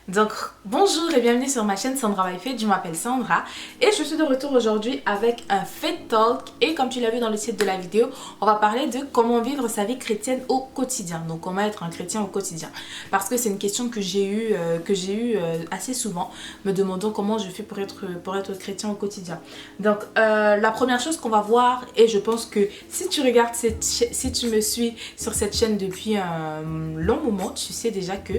Donc bonjour et bienvenue sur ma chaîne Sandra Wifed, je m'appelle Sandra et je suis de retour aujourd'hui avec un Faith Talk et comme tu l'as vu dans le titre de la vidéo, on va parler de comment vivre sa vie chrétienne au quotidien. Donc comment être un chrétien au quotidien. Parce que c'est une question que j'ai eue assez souvent, me demandant comment je fais pour être chrétien au quotidien. Donc la première chose qu'on va voir, et je pense que si tu regardes si tu me suis sur cette chaîne depuis un long moment, tu sais déjà que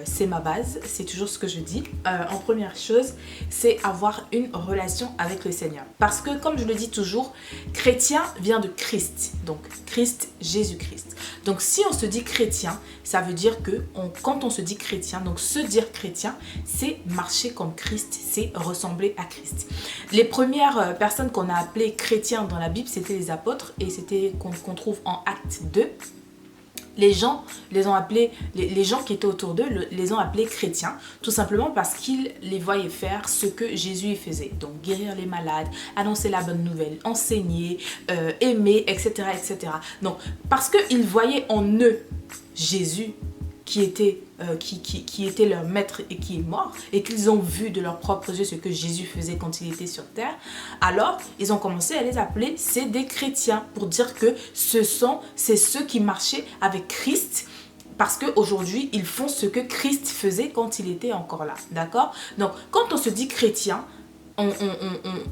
c'est ma base, c'est toujours ce que je dis. En première chose, c'est avoir une relation avec le Seigneur. Parce que, comme je le dis toujours, chrétien vient de Christ. Donc, Christ, Jésus-Christ. Donc, si on se dit chrétien, ça veut dire que quand on se dit chrétien, donc se dire chrétien, c'est marcher comme Christ, c'est ressembler à Christ. Les premières personnes qu'on a appelées chrétiens dans la Bible, c'était les apôtres et c'était qu'on trouve en Acte 2. Les gens les ont appelés, les gens qui étaient autour d'eux les ont appelés chrétiens, tout simplement parce qu'ils les voyaient faire ce que Jésus faisait. Donc guérir les malades, annoncer la bonne nouvelle, enseigner, aimer, etc., etc. Donc parce qu'ils voyaient en eux Jésus qui était leur maître et qui est mort, et qu'ils ont vu de leurs propres yeux ce que Jésus faisait quand il était sur terre, alors ils ont commencé à les appeler, c'est des chrétiens, pour dire que c'est ceux qui marchaient avec Christ, parce qu'aujourd'hui, ils font ce que Christ faisait quand il était encore là, d'accord? Donc, quand on se dit chrétien,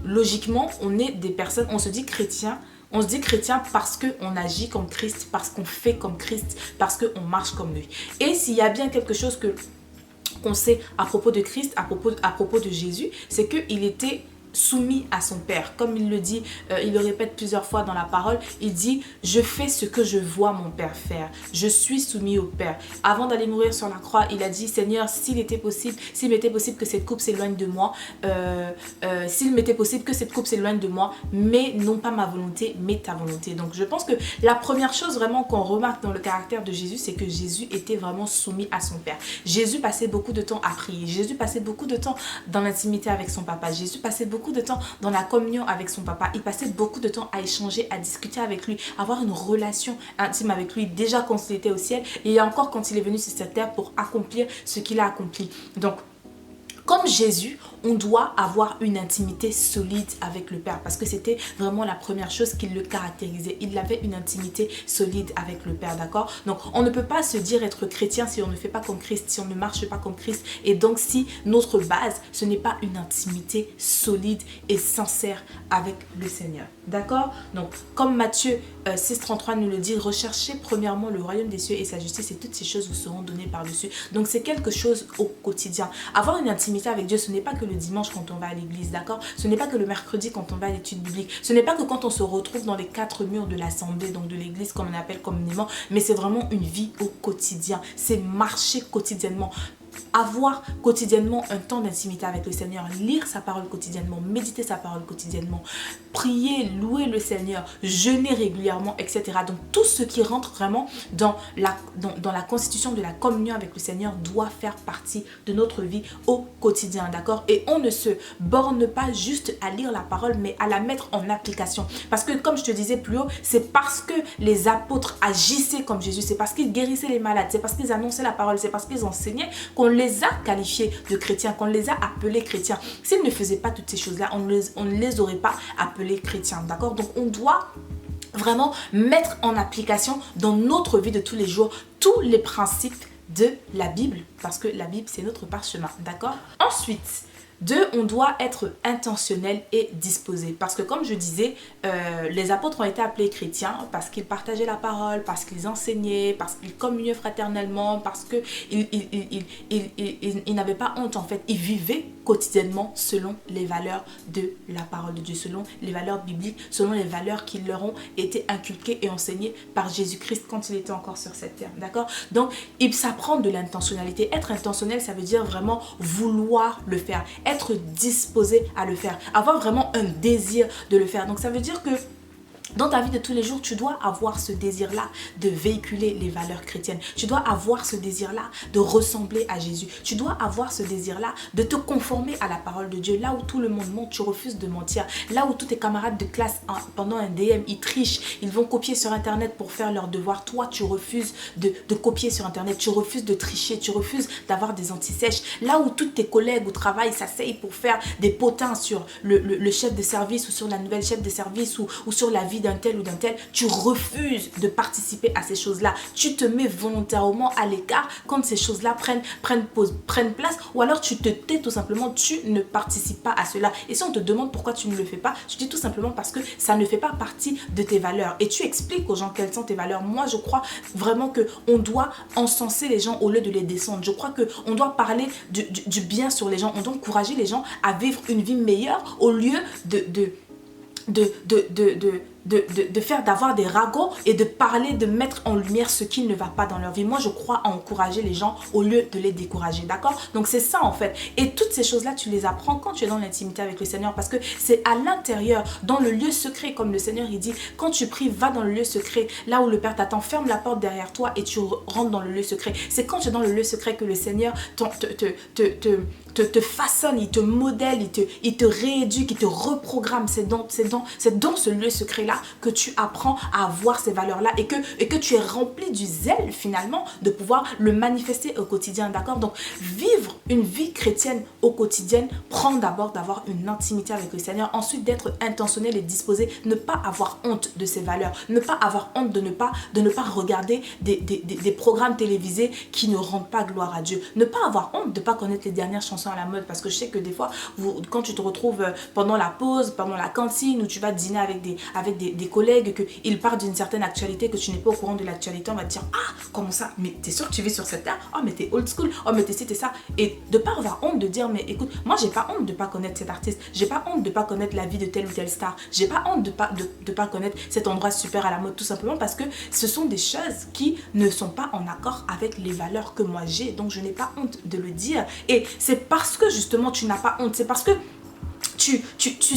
logiquement, on est des personnes, on se dit chrétien. On se dit chrétien parce qu'on agit comme Christ, parce qu'on fait comme Christ, parce qu'on marche comme lui. Et s'il y a bien quelque chose qu'on sait à propos de Christ, à propos de Jésus, c'est qu'il était soumis à son Père. Comme il le dit, il le répète plusieurs fois dans la parole, il dit « Je fais ce que je vois mon Père faire. Je suis soumis au Père. » Avant d'aller mourir sur la croix, il a dit « Seigneur, s'il m'était possible que cette coupe s'éloigne de moi, s'il m'était possible que cette coupe s'éloigne de moi, mais non pas ma volonté, mais ta volonté. » Donc je pense que la première chose vraiment qu'on remarque dans le caractère de Jésus, c'est que Jésus était vraiment soumis à son Père. Jésus passait beaucoup de temps à prier. Jésus passait beaucoup de temps dans l'intimité avec son papa. Jésus passait beaucoup de temps dans la communion avec son papa. Il passait beaucoup de temps à échanger, à discuter avec lui, avoir une relation intime avec lui, déjà quand il était au ciel et encore quand il est venu sur cette terre pour accomplir ce qu'il a accompli. Donc, comme Jésus, on doit avoir une intimité solide avec le Père parce que c'était vraiment la première chose qui le caractérisait. Il avait une intimité solide avec le Père, d'accord? Donc, on ne peut pas se dire être chrétien si on ne fait pas comme Christ, si on ne marche pas comme Christ. Et donc, si notre base, ce n'est pas une intimité solide et sincère avec le Seigneur, d'accord? Donc, comme Matthieu 6,33 nous le dit, recherchez premièrement le royaume des cieux et sa justice et toutes ces choses vous seront données par-dessus. Donc, c'est quelque chose au quotidien. Avoir une intimité avec Dieu, ce n'est pas que le dimanche quand on va à l'église, d'accord? Ce n'est pas que le mercredi quand on va à l'étude biblique. Ce n'est pas que quand on se retrouve dans les quatre murs de l'assemblée, donc de l'église comme on appelle communément, mais c'est vraiment une vie au quotidien. C'est marcher quotidiennement. Avoir quotidiennement un temps d'intimité avec le Seigneur, lire sa parole quotidiennement, méditer sa parole quotidiennement, prier, louer le Seigneur, jeûner régulièrement, etc. Donc tout ce qui rentre vraiment dans la constitution de la communion avec le Seigneur doit faire partie de notre vie au quotidien, d'accord? Et on ne se borne pas juste à lire la parole, mais à la mettre en application. Parce que comme je te disais plus haut, c'est parce que les apôtres agissaient comme Jésus, c'est parce qu'ils guérissaient les malades, c'est parce qu'ils annonçaient la parole, c'est parce qu'ils enseignaient qu'on les a qualifiés de chrétiens, qu'on les a appelés chrétiens. S'ils ne faisaient pas toutes ces choses-là, on ne les aurait pas appelés chrétiens, d'accord? Donc on doit vraiment mettre en application dans notre vie de tous les jours tous les principes de la Bible, parce que la Bible c'est notre parchemin, d'accord? Ensuite, on doit être intentionnel et disposé. Parce que comme je disais, les apôtres ont été appelés chrétiens parce qu'ils partageaient la parole, parce qu'ils enseignaient, parce qu'ils communiaient fraternellement, parce qu'ils n'avaient pas honte en fait. Ils vivaient quotidiennement selon les valeurs de la parole de Dieu, selon les valeurs bibliques, selon les valeurs qui leur ont été inculquées et enseignées par Jésus-Christ quand il était encore sur cette terre. D'accord? Donc, ça prend de l'intentionnalité. Être intentionnel, ça veut dire vraiment vouloir le faire, être disposé à le faire, avoir vraiment un désir de le faire. Donc ça veut dire que Dans ta vie de tous les jours, tu dois avoir ce désir-là de véhiculer les valeurs chrétiennes. Tu dois avoir ce désir-là de ressembler à Jésus. Tu dois avoir ce désir-là de te conformer à la parole de Dieu. Là où tout le monde ment, tu refuses de mentir. Là où tous tes camarades de classe, pendant un DM, ils trichent. Ils vont copier sur Internet pour faire leurs devoirs. Toi, tu refuses de copier sur Internet. Tu refuses de tricher. Tu refuses d'avoir des antisèches. Là où tous tes collègues au travail s'asseyent pour faire des potins sur le chef de service ou sur la nouvelle chef de service ou sur la vie d'un tel ou d'un tel, tu refuses de participer à ces choses-là. Tu te mets volontairement à l'écart quand ces choses-là prennent place, ou alors tu te tais tout simplement, tu ne participes pas à cela. Et si on te demande pourquoi tu ne le fais pas, tu dis tout simplement parce que ça ne fait pas partie de tes valeurs. Et tu expliques aux gens quelles sont tes valeurs. Moi, je crois vraiment qu'on doit encenser les gens au lieu de les descendre. Je crois qu'on doit parler du bien sur les gens. On doit encourager les gens à vivre une vie meilleure au lieu d'avoir des ragots et de parler, de mettre en lumière ce qui ne va pas dans leur vie. Moi, je crois à encourager les gens au lieu de les décourager, d'accord? Donc, c'est ça, en fait. Et toutes ces choses-là, tu les apprends quand tu es dans l'intimité avec le Seigneur, parce que c'est à l'intérieur, dans le lieu secret, comme le Seigneur, il dit, quand tu pries, va dans le lieu secret, là où le Père t'attend, ferme la porte derrière toi et tu rentres dans le lieu secret. C'est quand tu es dans le lieu secret que le Seigneur te façonne, il te modèle, il te rééduque, il te reprogramme. C'est dans ce lieu secret-là que tu apprends à avoir ces valeurs-là et que tu es rempli du zèle finalement de pouvoir le manifester au quotidien, d'accord? Donc, vivre une vie chrétienne au quotidien prend d'abord d'avoir une intimité avec le Seigneur, ensuite d'être intentionnel et disposé, ne pas avoir honte de ces valeurs, ne pas avoir honte de ne pas regarder des programmes télévisés qui ne rendent pas gloire à Dieu, ne pas avoir honte de ne pas connaître les dernières chansons à la mode, parce que je sais que des fois, quand tu te retrouves pendant la pause, pendant la cantine, où tu vas dîner avec des collègues, qu'ils parlent d'une certaine actualité, que tu n'es pas au courant de l'actualité, on va te dire, ah, comment ça, mais t'es sûr que tu vis sur cette terre? Oh, mais t'es old school, oh, mais t'es ci, t'es ça. Et de pas avoir honte de dire, mais écoute, moi j'ai pas honte de pas connaître cet artiste, j'ai pas honte de pas connaître la vie de telle ou telle star, j'ai pas honte de pas connaître cet endroit super à la mode, tout simplement parce que ce sont des choses qui ne sont pas en accord avec les valeurs que moi j'ai, donc je n'ai pas honte de le dire. Et c'est parce que justement tu n'as pas honte, c'est parce que tu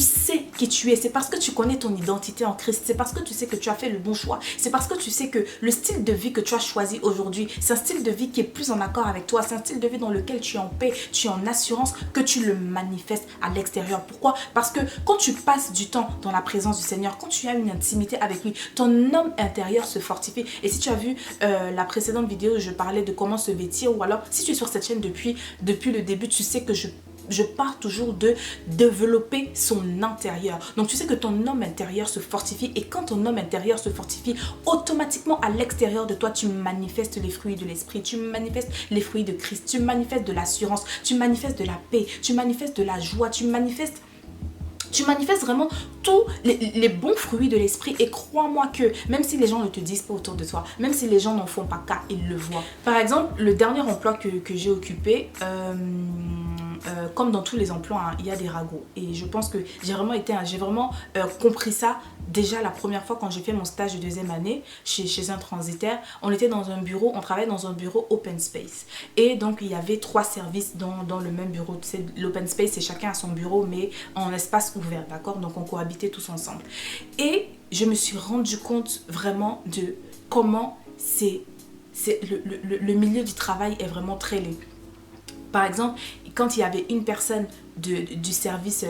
sais qui tu es, c'est parce que tu connais ton identité en Christ, c'est parce que tu sais que tu as fait le bon choix, c'est parce que tu sais que le style de vie que tu as choisi aujourd'hui, c'est un style de vie qui est plus en accord avec toi, c'est un style de vie dans lequel tu es en paix, tu es en assurance, que tu le manifestes à l'extérieur. Pourquoi? Parce que quand tu passes du temps dans la présence du Seigneur, quand tu as une intimité avec lui, ton homme intérieur se fortifie. Et si tu as vu la précédente vidéo où je parlais de comment se vêtir, ou alors si tu es sur cette chaîne depuis le début, tu sais que je pars toujours de développer son intérieur. Donc tu sais que ton homme intérieur se fortifie, et quand ton homme intérieur se fortifie, automatiquement à l'extérieur de toi, tu manifestes les fruits de l'esprit, tu manifestes les fruits de Christ, tu manifestes de l'assurance, tu manifestes de la paix, tu manifestes de la joie, tu manifestes vraiment tous les bons fruits de l'esprit. Et crois-moi que même si les gens ne te disent pas autour de toi, même si les gens n'en font pas cas, ils le voient. Par exemple, le dernier emploi que j'ai occupé, comme dans tous les emplois, hein, il y a des ragots. Et je pense que j'ai vraiment compris ça déjà la première fois quand j'ai fait mon stage de deuxième année chez un transitaire. On travaillait dans un bureau open space. Et donc, il y avait 3 services dans le même bureau. L'open space, c'est chacun à son bureau, mais en espace ouvert, d'accord? Donc, on cohabitait tous ensemble. Et je me suis rendu compte vraiment de comment le milieu du travail est vraiment très laid. Par exemple, quand il y avait une personne du service,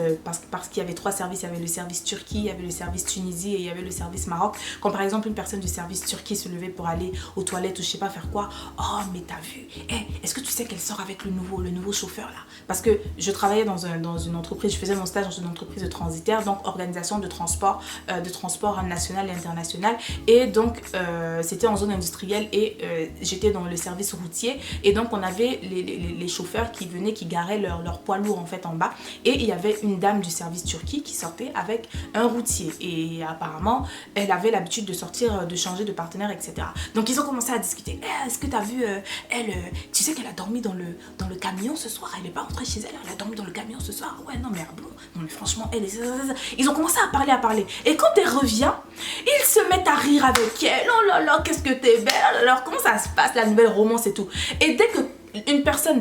parce qu'il y avait 3 services, il y avait le service Turquie, il y avait le service Tunisie et il y avait le service Maroc. Quand par exemple une personne du service Turquie se levait pour aller aux toilettes ou je sais pas faire quoi, oh mais t'as vu, est-ce que tu sais qu'elle sort avec le nouveau chauffeur là? Parce que je travaillais dans une entreprise, je faisais mon stage dans une entreprise de transitaire, donc organisation de transport national et international, et donc c'était en zone industrielle et j'étais dans le service routier, et donc on avait les chauffeurs qui venaient, qui garaient leur poids lourd en fait en bas, et il y avait une dame du service Turquie qui sortait avec un routier, et apparemment elle avait l'habitude de sortir, de changer de partenaire, etc. Donc ils ont commencé à discuter. Est-ce que tu as vu tu sais qu'elle a dormi dans le camion ce soir, elle n'est pas rentrée chez elle, elle a dormi dans le camion ce soir. Ouais, non mais bon, non mais franchement ils ont commencé à parler, et quand elle revient, ils se mettent à rire avec elle. Oh là là, qu'est-ce que t'es belle, alors comment ça se passe, la nouvelle romance et tout. Et dès que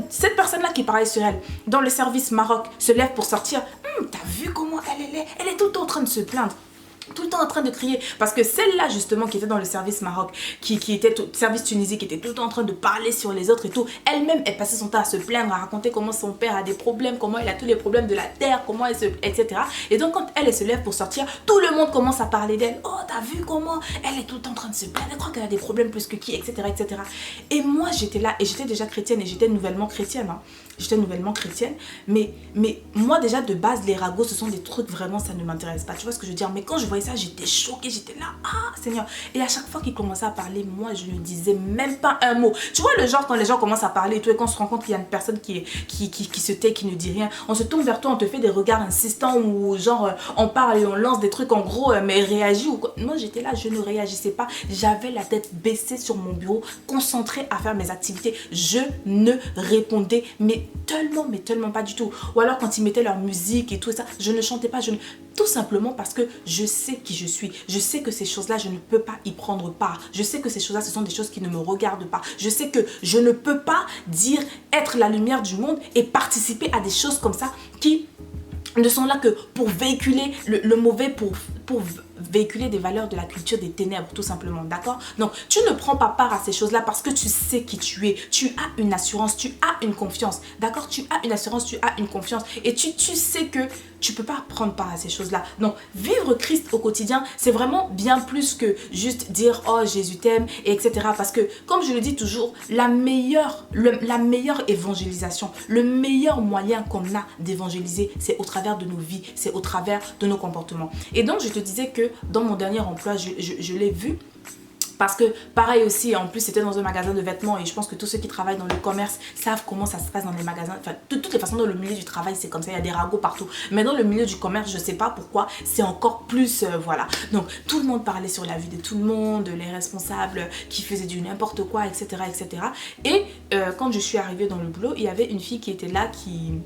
cette personne-là qui parlait sur elle, dans le service Maroc, se lève pour sortir, t'as vu comment elle est tout en train de se plaindre. tout le temps en train de crier. Parce que celle-là, justement, qui était dans le service Maroc, qui était service Tunisie, qui était tout le temps en train de parler sur les autres et tout, elle-même, elle passait son temps à se plaindre, à raconter comment son père a des problèmes, comment il a tous les problèmes de la terre, comment elle se... etc. Et donc, quand elle se lève pour sortir, tout le monde commence à parler d'elle. Oh, t'as vu comment elle est tout le temps en train de se plaindre, elle croit qu'elle a des problèmes plus que qui, etc., etc. Et moi, j'étais là, et j'étais déjà chrétienne, et j'étais nouvellement chrétienne, hein. J'étais nouvellement chrétienne, mais moi déjà de base, les ragots, ce sont des trucs vraiment, ça ne m'intéresse pas, tu vois ce que je veux dire. Mais quand je voyais ça, j'étais choquée, j'étais là, ah Seigneur. Et à chaque fois qu'il commençait à parler, moi je ne disais même pas un mot. Tu vois le genre quand les gens commencent à parler et tout, et quand on se rend compte qu'il y a une personne qui se tait, qui ne dit rien, on se tourne vers toi, on te fait des regards insistants, ou genre on parle et on lance des trucs en gros, mais réagis ou quoi. Moi j'étais là, je ne réagissais pas, j'avais la tête baissée sur mon bureau, concentrée à faire mes activités, je ne répondais mais tellement pas du tout. Ou alors quand ils mettaient leur musique et tout ça, je ne chantais pas, tout simplement parce que je sais qui je suis. Je sais que ces choses-là, je ne peux pas y prendre part. Je sais que ces choses-là, ce sont des choses qui ne me regardent pas. Je sais que je ne peux pas dire être la lumière du monde et participer à des choses comme ça qui ne sont là que pour véhiculer le mauvais, pour véhiculer des valeurs de la culture des ténèbres, tout simplement, d'accord? Donc, tu ne prends pas part à ces choses-là parce que tu sais qui tu es. Tu as une assurance, tu as une confiance, d'accord? Tu as une assurance, tu as une confiance et tu sais que tu peux pas prendre part à ces choses-là. Donc, vivre Christ au quotidien, c'est vraiment bien plus que juste dire « Oh, Jésus t'aime » et etc. Parce que, comme je le dis toujours, la meilleure évangélisation, le meilleur moyen qu'on a d'évangéliser, c'est au travers de nos vies, c'est au travers de nos comportements. Et donc, je te disais que dans mon dernier emploi, je l'ai vu. Parce que pareil aussi, en plus c'était dans un magasin de vêtements et je pense que tous ceux qui travaillent dans le commerce savent comment ça se passe dans les magasins. Enfin, de toutes les façons, dans le milieu du travail, c'est comme ça, il y a des ragots partout. Mais dans le milieu du commerce, je sais pas pourquoi, c'est encore plus, voilà. Donc, tout le monde parlait sur la vie de tout le monde, les responsables qui faisaient du n'importe quoi, etc., etc. Et quand je suis arrivée dans le boulot, il y avait une fille qui était là, qui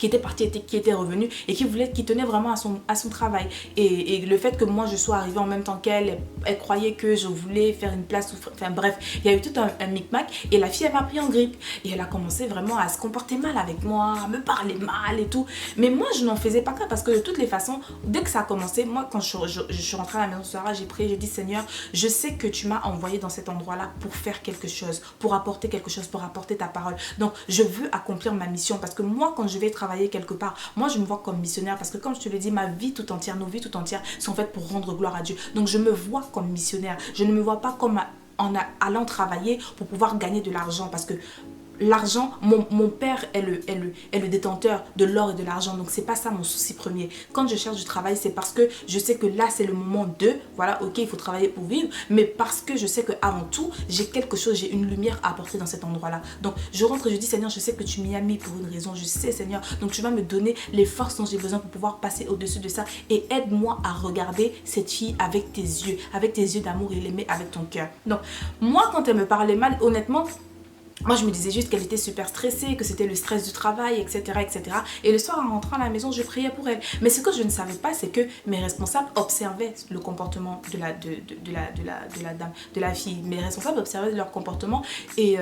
était partie, qui était revenue et qui tenait vraiment à son travail. Et le fait que moi je sois arrivée en même temps qu'elle, elle croyait que je voulais faire une place, enfin bref, il y a eu tout un micmac et la fille elle m'a pris en grippe et elle a commencé vraiment à se comporter mal avec moi, à me parler mal et tout. Mais moi je n'en faisais pas cas parce que de toutes les façons, dès que ça a commencé, moi quand je suis rentrée à la maison ce soir, j'ai prié, j'ai dit Seigneur, je sais que tu m'as envoyé dans cet endroit-là pour faire quelque chose, pour apporter quelque chose, pour apporter ta parole. Donc je veux accomplir ma mission parce que moi quand je vais travailler quelque part, moi je me vois comme missionnaire parce que comme je te l'ai dit, ma vie tout entière, nos vies tout entières sont faites pour rendre gloire à Dieu. Donc je me vois comme missionnaire, je ne me vois pas comme en allant travailler pour pouvoir gagner de l'argent parce que l'argent, mon père est le détenteur de l'or et de l'argent, donc c'est pas ça mon souci premier. Quand je cherche du travail, c'est parce que je sais que là c'est le moment de, voilà, ok, il faut travailler pour vivre, mais parce que je sais que avant tout, j'ai quelque chose, j'ai une lumière à apporter dans cet endroit-là. Donc je rentre et je dis Seigneur, je sais que tu m'y as mis pour une raison, je sais Seigneur, donc tu vas me donner les forces dont j'ai besoin pour pouvoir passer au-dessus de ça et aide-moi à regarder cette fille avec tes yeux d'amour et l'aimer avec ton cœur. Donc moi quand elle me parlait mal, honnêtement, moi, je me disais juste qu'elle était super stressée, que c'était le stress du travail, etc., etc. Et le soir, en rentrant à la maison, je priais pour elle. Mais ce que je ne savais pas, c'est que mes responsables observaient le comportement de la dame, de la fille. Mes responsables observaient leur comportement. Et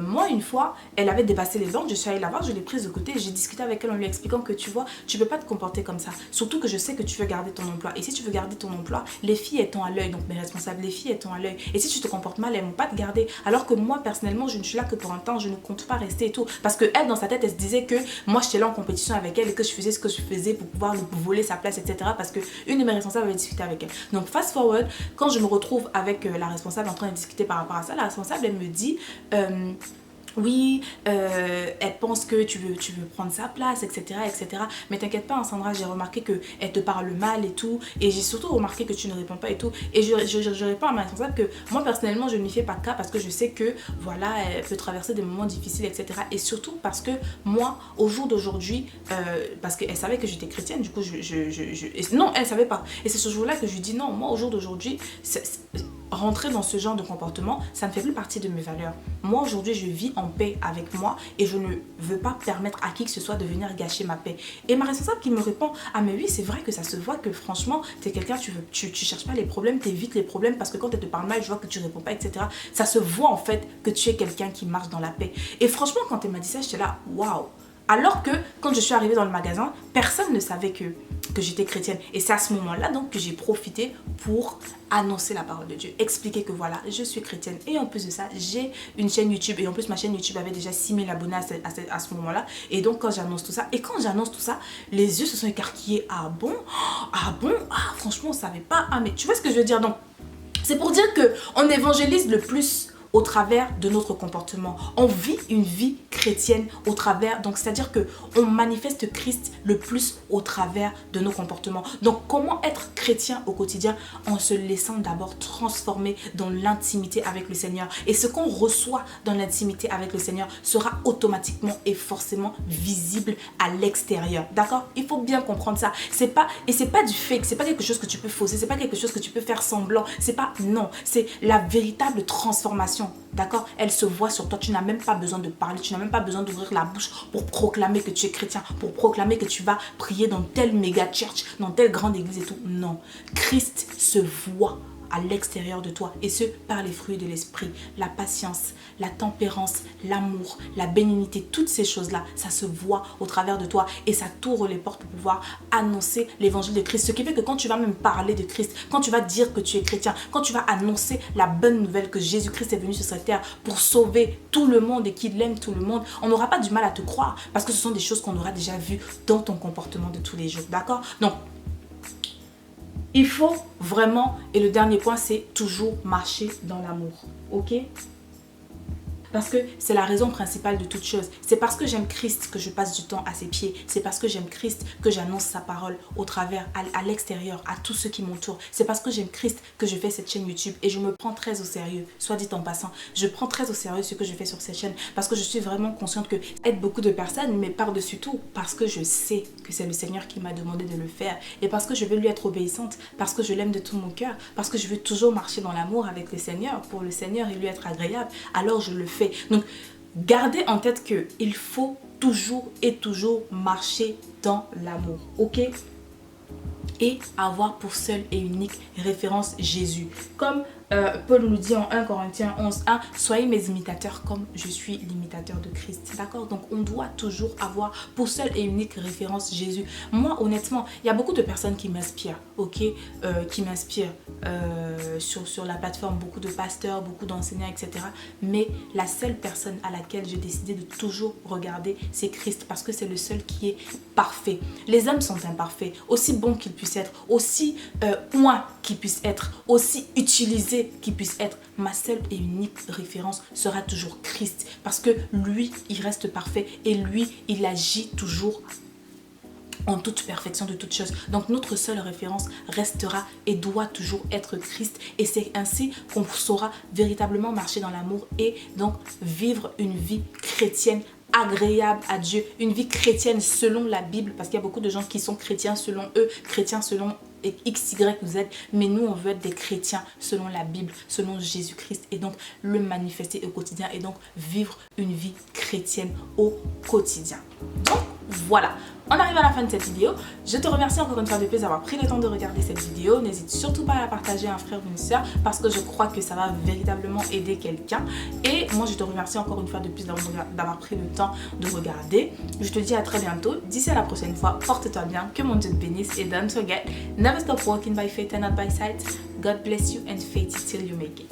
moi, une fois, elle avait dépassé les bornes. Je suis allée la voir, je l'ai prise de côté. J'ai discuté avec elle en lui expliquant que tu vois, tu ne peux pas te comporter comme ça. Surtout que je sais que tu veux garder ton emploi. Et si tu veux garder ton emploi, les filles étant à l'œil, donc mes responsables, les filles étant à l'œil. Et si tu te comportes mal, elles ne vont pas te garder. Alors que moi, personnellement, je ne suis là que pour un temps, je ne compte pas rester et tout. Parce que elle, dans sa tête, elle se disait que moi, j'étais là en compétition avec elle et que je faisais ce que je faisais pour pouvoir lui voler sa place, etc. Parce que une de mes responsables avait discuté avec elle. Donc, fast forward, quand je me retrouve avec la responsable en train de discuter par rapport à ça, la responsable, elle me dit... oui, elle pense que tu veux prendre sa place, etc., etc. Mais t'inquiète pas, hein, Sandra, j'ai remarqué qu'elle te parle mal et tout. Et j'ai surtout remarqué que tu ne réponds pas et tout. Et je réponds à ma responsable que moi, personnellement, je n'y fais pas cas parce que je sais que, voilà, elle peut traverser des moments difficiles, etc. Et surtout parce que moi, au jour d'aujourd'hui, parce qu'elle savait que j'étais chrétienne, du coup, non, elle savait pas. Et c'est ce jour-là que je lui dis non, moi, au jour d'aujourd'hui, rentrer dans ce genre de comportement, ça ne fait plus partie de mes valeurs. Moi, aujourd'hui, je vis en paix avec moi et je ne veux pas permettre à qui que ce soit de venir gâcher ma paix. Et ma responsable qui me répond, ah mais oui, c'est vrai que ça se voit que franchement, t'es quelqu'un, tu cherches pas les problèmes, t'évites les problèmes parce que quand elle te parle mal, je vois que tu réponds pas, etc. Ça se voit en fait que tu es quelqu'un qui marche dans la paix. Et franchement, quand elle m'a dit ça, j'étais là, waouh. Alors que quand je suis arrivée dans le magasin, personne ne savait que j'étais chrétienne. Et c'est à ce moment-là donc que j'ai profité pour annoncer la parole de Dieu, expliquer que voilà, je suis chrétienne. Et en plus de ça, j'ai une chaîne YouTube. Et en plus, ma chaîne YouTube avait déjà 6000 abonnés à ce moment-là. Et donc, quand j'annonce tout ça, les yeux se sont écarquillés. Ah bon? Ah bon? Ah, franchement, on savait pas. Ah, mais tu vois ce que je veux dire? Donc, c'est pour dire qu'on évangélise le plus au travers de notre comportement. On vit une vie chrétienne au travers, donc c'est-à-dire que on manifeste Christ le plus au travers de nos comportements. Donc comment être chrétien au quotidien? En se laissant d'abord transformer dans l'intimité avec le Seigneur. Et ce qu'on reçoit dans l'intimité avec le Seigneur sera automatiquement et forcément visible à l'extérieur. D'accord? Il faut bien comprendre ça. C'est pas du fake, c'est pas quelque chose que tu peux fausser, c'est pas quelque chose que tu peux faire semblant, c'est la véritable transformation. D'accord? Elle se voit sur toi. Tu n'as même pas besoin de parler. Tu n'as même pas besoin d'ouvrir la bouche pour proclamer que tu es chrétien, pour proclamer que tu vas prier dans telle méga church, dans telle grande église et tout. Non. Christ se voit à l'extérieur de toi, et ce par les fruits de l'esprit, la patience, la tempérance, l'amour, la bénignité, toutes ces choses-là, ça se voit au travers de toi et ça t'ouvre les portes pour pouvoir annoncer l'évangile de Christ. Ce qui fait que quand tu vas même parler de Christ, quand tu vas dire que tu es chrétien, quand tu vas annoncer la bonne nouvelle que Jésus-Christ est venu sur cette terre pour sauver tout le monde et qu'il aime tout le monde, on n'aura pas du mal à te croire parce que ce sont des choses qu'on aura déjà vues dans ton comportement de tous les jours. D'accord? Donc, il faut vraiment, et le dernier point, c'est toujours marcher dans l'amour. Ok? Parce que c'est la raison principale de toute chose. C'est parce que j'aime Christ que je passe du temps à ses pieds. C'est parce que j'aime Christ que j'annonce sa parole au travers, à l'extérieur, à tous ceux qui m'entourent. C'est parce que j'aime Christ que je fais cette chaîne YouTube et je me prends très au sérieux. Soit dit en passant, je prends très au sérieux ce que je fais sur cette chaîne parce que je suis vraiment consciente que aide beaucoup de personnes, mais par-dessus tout, parce que je sais que c'est le Seigneur qui m'a demandé de le faire et parce que je veux lui être obéissante, parce que je l'aime de tout mon cœur, parce que je veux toujours marcher dans l'amour avec le Seigneur, pour le Seigneur et lui être agréable. Alors je le fais. Donc, gardez en tête qu'il faut toujours marcher dans l'amour, ok? Et avoir pour seule et unique référence Jésus. Comme Paul nous dit en 1 Corinthiens 11:1, soyez mes imitateurs comme je suis l'imitateur de Christ. D'accord? Donc on doit toujours avoir pour seule et unique référence Jésus. Moi honnêtement, il y a beaucoup de personnes qui m'inspirent, ok? Qui m'inspirent sur la plateforme, beaucoup de pasteurs, beaucoup d'enseignants, etc. Mais la seule personne à laquelle j'ai décidé de toujours regarder, c'est Christ, parce que c'est le seul qui est parfait. Les hommes sont imparfaits, aussi bons qu'ils puissent être, aussi points qu'ils puissent être, aussi utilisés qu'ils puissent être. Ma seule et unique référence sera toujours Christ, parce que lui, il reste parfait et lui, il agit toujours en toute perfection de toutes choses. Donc notre seule référence restera et doit toujours être Christ, et c'est ainsi qu'on saura véritablement marcher dans l'amour et donc vivre une vie chrétienne agréable à Dieu, une vie chrétienne selon la Bible, parce qu'il y a beaucoup de gens qui sont chrétiens selon eux, chrétiens selon X, Y ou Z, mais nous on veut être des chrétiens selon la Bible, selon Jésus-Christ, et donc le manifester au quotidien et donc vivre une vie chrétienne au quotidien. Donc voilà, on arrive à la fin de cette vidéo. Je te remercie encore une fois de plus d'avoir pris le temps de regarder cette vidéo. N'hésite surtout pas à la partager à un frère ou une soeur parce que je crois que ça va véritablement aider quelqu'un. Et moi je te remercie encore une fois de plus d'avoir pris le temps de regarder. Je te dis à très bientôt. D'ici à la prochaine fois, porte-toi bien, que mon Dieu te bénisse et don't forget, never stop walking by faith and not by sight. God bless you and faith till you make it.